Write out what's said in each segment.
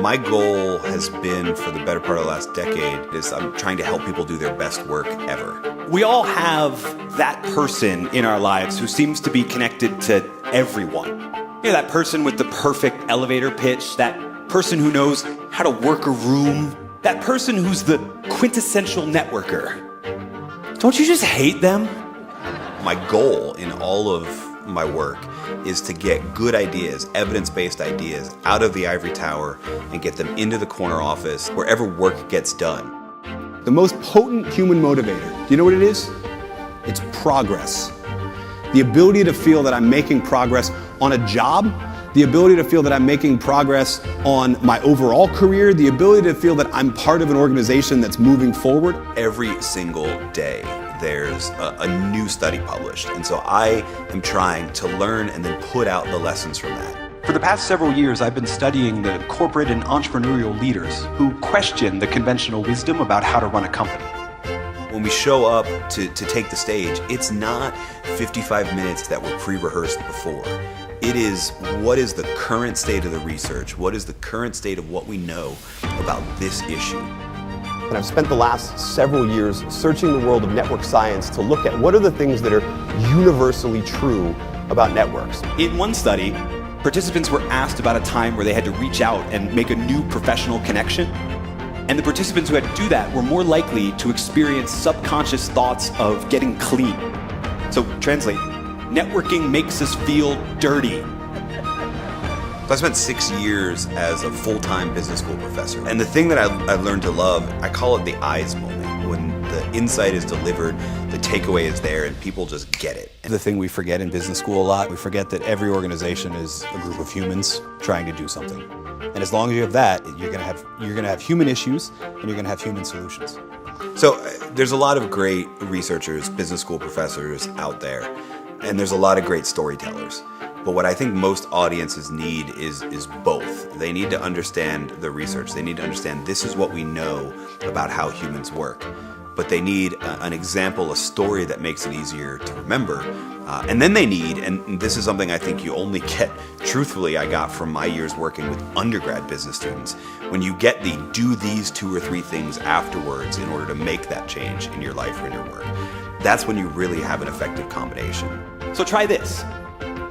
My goal has been, for the better part of the last decade, is I'm trying to help people do their best work ever. We all have that person in our lives who seems to be connected to everyone. You know, that person with the perfect elevator pitch, that person who knows how to work a room, that person who's the quintessential networker. Don't you just hate them? My goal in all of my work is to get good ideas, evidence-based ideas, out of the ivory tower and get them into the corner office, wherever work gets done. The most potent human motivator, do you know what it is? It's progress. The ability to feel that I'm making progress on a job, the ability to feel that I'm making progress on my overall career, the ability to feel that I'm part of an organization that's moving forward. Every single day, there's a new study published. And so I am trying to learn and then put out the lessons from that. For the past several years, I've been studying the corporate and entrepreneurial leaders who question the conventional wisdom about how to run a company. When we show up to take the stage, it's not 55 minutes that were pre-rehearsed before. It is, what is the current state of the research? What is the current state of what we know about this issue? And I've spent the last several years searching the world of network science to look at what are the things that are universally true about networks. In one study, participants were asked about a time where they had to reach out and make a new professional connection. And the participants who had to do that were more likely to experience subconscious thoughts of getting clean. So translate, networking makes us feel dirty. So I spent 6 years as a full-time business school professor. And the thing that I've learned to love, I call it the eyes moment. When the insight is delivered, the takeaway is there, and people just get it. The thing we forget in business school a lot, we forget that every organization is a group of humans trying to do something. And as long as you have that, you're gonna have human issues and you're gonna have human solutions. So there's a lot of great researchers, business school professors out there, and there's a lot of great storytellers. But what I think most audiences need is both. They need to understand the research. They need to understand this is what we know about how humans work. But they need an example, a story that makes it easier to remember. And then they need, and this is something I think you only get, truthfully, I got from my years working with undergrad business students. When you get the do these 2 or 3 things afterwards in order to make that change in your life or in your work, that's when you really have an effective combination. So try this.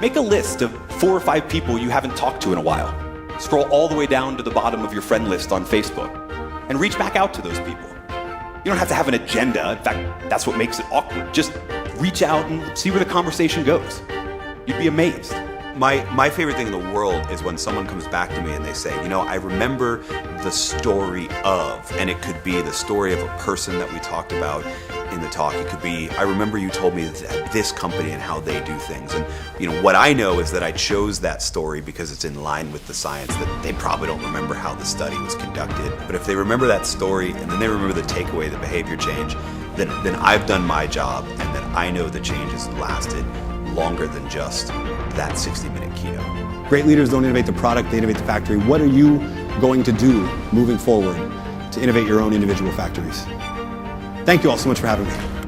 Make a list of 4 or 5 people you haven't talked to in a while. Scroll all the way down to the bottom of your friend list on Facebook and reach back out to those people. You don't have to have an agenda. In fact, that's what makes it awkward. Just reach out and see where the conversation goes. You'd be amazed. My favorite thing in the world is when someone comes back to me and they say, you know, I remember the story of, and it could be the story of a person that we talked about in the talk. It could be, I remember you told me at this company and how they do things. And you know, what I know is that I chose that story because it's in line with the science, that they probably don't remember how the study was conducted. But if they remember that story and then they remember the takeaway, the behavior change, then I've done my job, and then I know the change has lasted longer than just that 60-minute keynote. Great leaders don't innovate the product, they innovate the factory. What are you going to do moving forward to innovate your own individual factories? Thank you all so much for having me.